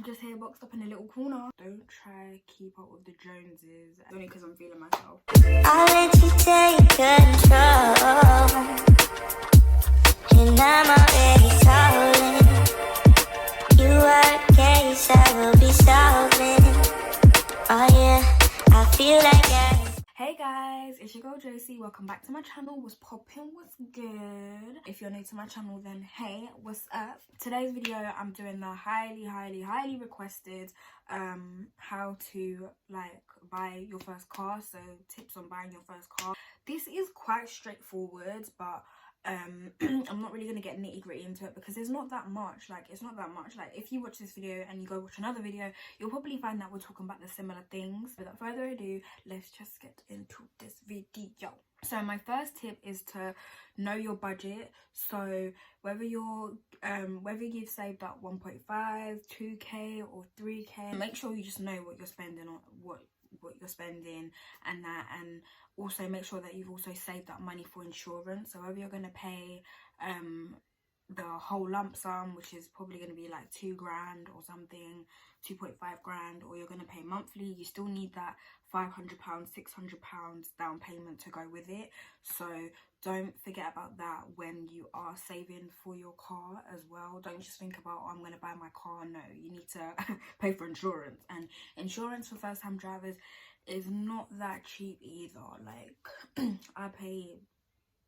just here boxed up in a little corner. Don't try keep up with the Joneses. It's only because I'm feeling myself. I'll let you take control, and I'm already stolen. You are a case I will be solving. Oh yeah, I feel like Hey guys, it's your girl Joessy. Welcome back to my channel. What's poppin'? What's good? If you're new to my channel, then hey, what's up? Today's video, I'm doing the highly requested how to like buy your first car. So tips on buying your first car. This is quite straightforward, but I'm not really gonna get nitty-gritty into it because there's not that much. Like, it's not that much. Like, if you watch this video and you go watch another video, you'll probably find that we're talking about the similar things. Without further ado, let's just get into this video. So my first tip is to know your budget. So whether you've saved up 1.5, 2k or 3k, make sure you just know what you're spending on, what you're spending and that, and also make sure that you've also saved that money for insurance. So whether you're going to pay the whole lump sum, which is probably going to be like 2 grand or something, 2.5 grand, or you're going to pay monthly, you still need that £500, £600 down payment to go with it. So don't forget about that when you are saving for your car as well. Don't just think about, oh, I'm going to buy my car. No, you need to pay for insurance, and insurance for first time drivers is not that cheap either. Like I pay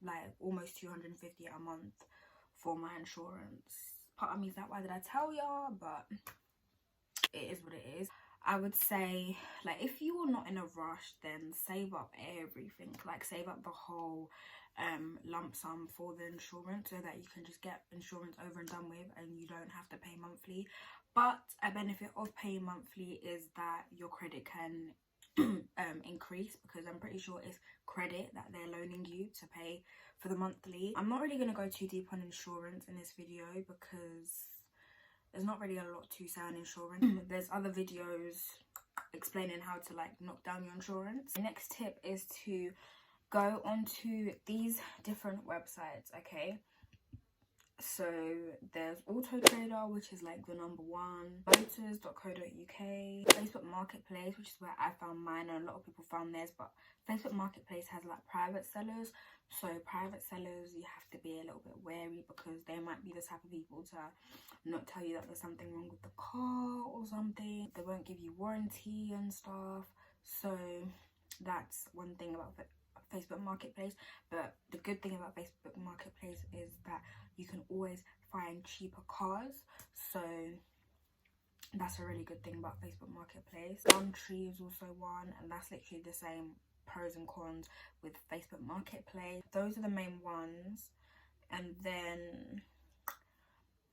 like almost 250 a month for my insurance. Part of me is like, why did I tell y'all? But it is what it is. I would say, like, if you're not in a rush, then save up everything. Like, save up the whole lump sum for the insurance so that you can just get insurance over and done with and you don't have to pay monthly. But a benefit of paying monthly is that your credit can increase, because I'm pretty sure it's credit that they're loaning you to pay for the monthly. I'm not really going to go too deep on insurance in this video because there's not really a lot to say on insurance. There's other videos explaining how to like knock down your insurance. The next tip is to go onto these different websites, okay? So there's Auto Trader, which is like the #1, motors.co.uk, Facebook Marketplace, which is where I found mine, and a lot of people found theirs. But Facebook Marketplace has like private sellers. So private sellers, you have to be a little bit wary because they might be the type of people to not tell you that there's something wrong with the car or something. They won't give you warranty and stuff. So that's one thing about Facebook Marketplace. But the good thing about Facebook Marketplace is that you can always find cheaper cars. So that's a really good thing about Facebook Marketplace. Gumtree is also one, and that's literally the same pros and cons with Facebook Marketplace. Those are the main ones. And then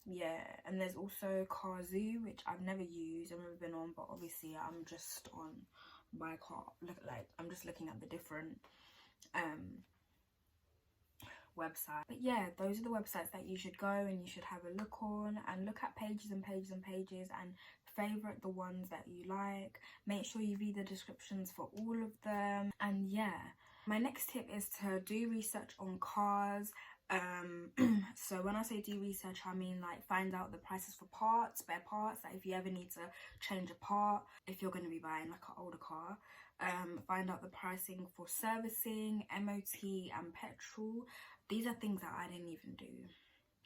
yeah, and there's also Carzoo, which I've never used, I've never been on, but obviously I'm just on my car, I'm just looking at the different website. But yeah, those are the websites that you should go and you should have a look on, and look at pages and pages and pages, and favorite the ones that you like. Make sure you read the descriptions for all of them. And yeah, my next tip is to do research on cars. So when I say do research, I mean like find out the prices for parts, spare parts, like if you ever need to change a part, if you're going to be buying like an older car. Find out the pricing for servicing, MOT and petrol. These are things that I didn't even do.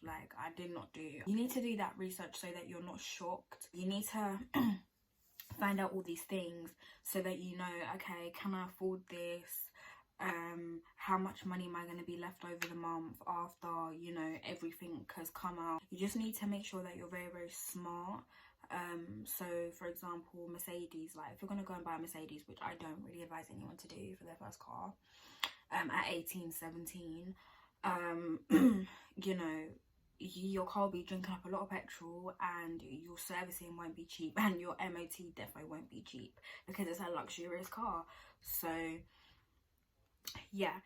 Like, I did not do. You need to do that research so that you're not shocked. You need to find out all these things so that you know, okay, can I afford this? How much money am I going to be left over the month after, you know, everything has come out? You just need to make sure that you're very smart. So for example, Mercedes, like if you're going to go and buy a Mercedes, which I don't really advise anyone to do for their first car, at 18, 17, you know, your car will be drinking up a lot of petrol, and your servicing won't be cheap, and your MOT definitely won't be cheap because it's a luxurious car. So yeah,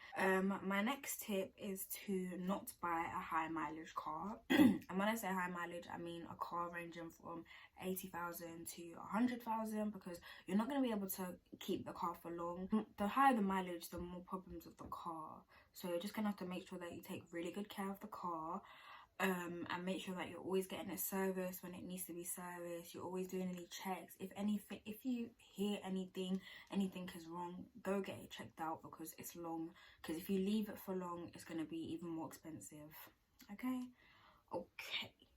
my next tip is to not buy a high mileage car. And when I say high mileage, I mean a car ranging from 80,000 to 100,000, because you're not going to be able to keep the car for long. The higher the mileage, the more problems with the car. So you're just going to have to make sure that you take really good care of the car. and make sure that you're always getting it serviced when it needs to be serviced. You're always doing any checks. If you hear anything is wrong, go get it checked out, because it's long. Because if you leave it for long, it's going to be even more expensive. Okay. When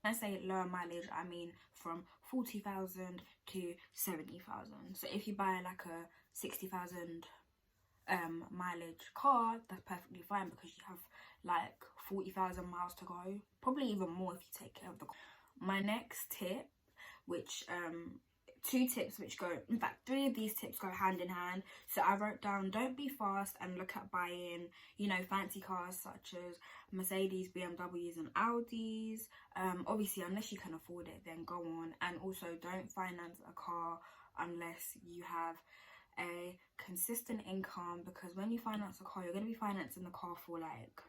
I say lower mileage, I mean from 40,000 to 70,000. So if you buy like a 60,000 mileage car, that's perfectly fine, because you have like 40,000 miles to go, probably even more if you take care of the car. My next tip, which two tips which go, in fact 3 of these tips go hand in hand. So I wrote down, don't be fast and look at buying, you know, fancy cars such as Mercedes, BMWs and Audis. Obviously unless you can afford it, then go on. And also don't finance a car unless you have a consistent income, because when you finance a car, you're going to be financing the car for like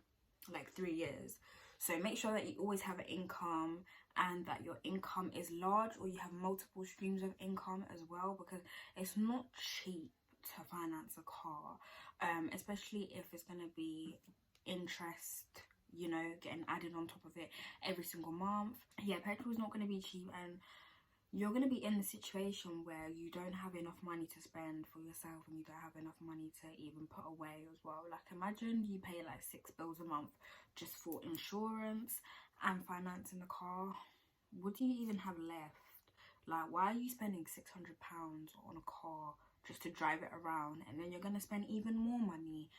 3 years. So make sure that you always have an income, and that your income is large, or you have multiple streams of income as well, because it's not cheap to finance a car, especially if it's going to be interest, you know, getting added on top of it every single month. Yeah, petrol is not going to be cheap, and you're going to be in the situation where you don't have enough money to spend for yourself, and you don't have enough money to even put away as well. Like, imagine you pay like 6 bills a month just for insurance and financing the car. What do you even have left? Like, why are you spending £600 on a car just to drive it around, and then you're going to spend even more money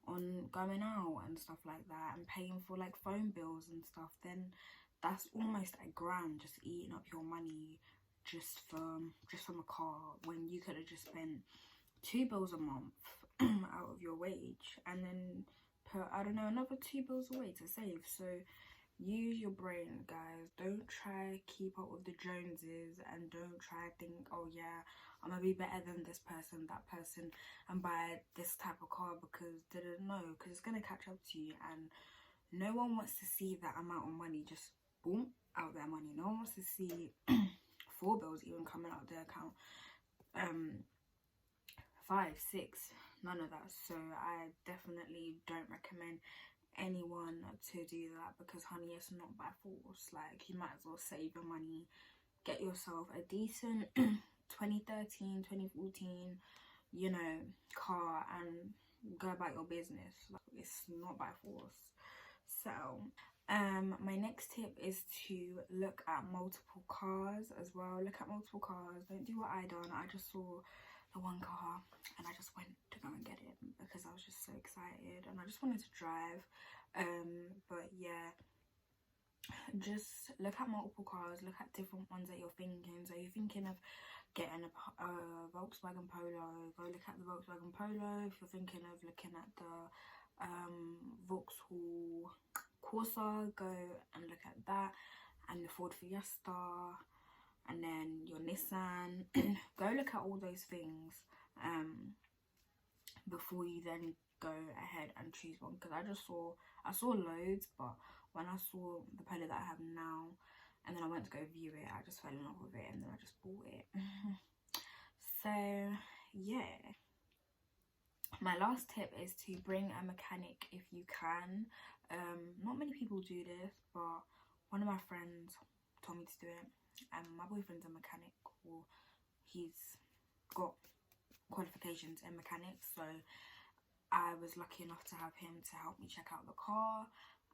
on going out and stuff like that, and paying for like phone bills and stuff? Then that's almost £1,000 just eating up your money just from a car, when you could have just spent 2 bills a month out of your wage, and then put, I don't know, another 2 bills away to save. So use your brain, guys. Don't try keep up with the Joneses, and don't try think, oh yeah, I'm gonna be better than this person, that person, and buy this type of car, because no, because it's gonna catch up to you. And no one wants to see that amount of money just boom out their money. No one wants to see 4 bills even coming out of their account, 5, 6, none of that. So I definitely don't recommend anyone to do that, because honey, it's not by force. Like, you might as well save your money, get yourself a decent 2013, 2014, you know, car, and go about your business. Like, it's not by force. So my next tip is to look at multiple cars as well. Look at multiple cars. Don't do what I done. I just saw the one car and I just went to go and get it, because I was just so excited and I just wanted to drive. But yeah, just look at multiple cars. Look at different ones that you're thinking. So you're thinking of getting a Volkswagen Polo, go look at the Volkswagen Polo. If you're thinking of looking at the Vauxhall Corsa, go and look at that, and the Ford Fiesta, and then your Nissan. Go look at all those things before you then go ahead and choose one, because I saw loads, but when I saw the Polo that I have now, and then I went to go view it, I just fell in love with it, and then I just bought it. So yeah, my last tip is to bring a mechanic if you can. Not many people do this, but one of my friends told me to do it, and my boyfriend's a mechanic, or he's got qualifications in mechanics, so I was lucky enough to have him to help me check out the car.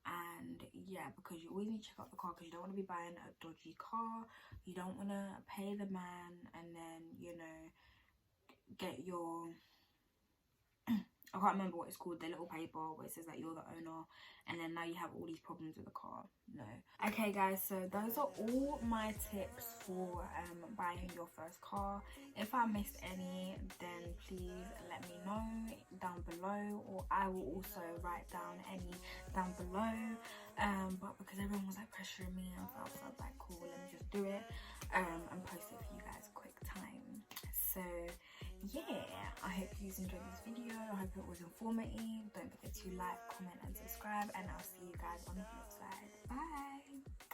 And yeah, because you always need to check out the car, because you don't want to be buying a dodgy car. You don't want to pay the man and then, you know, get your I can't remember what it's called, the little paper where it says that you're the owner, and then now you have all these problems with the car. No. Okay guys, so those are all my tips for buying your first car. If I missed any, then please let me know down below, or I will also write down any down below. But because everyone was like pressuring me, I felt like, cool, let me just do it and post it for you guys quick time. So yeah, I hope you enjoyed this video. I hope it was informative. Don't forget to like, comment and subscribe, and I'll see you guys on the flip side. Bye.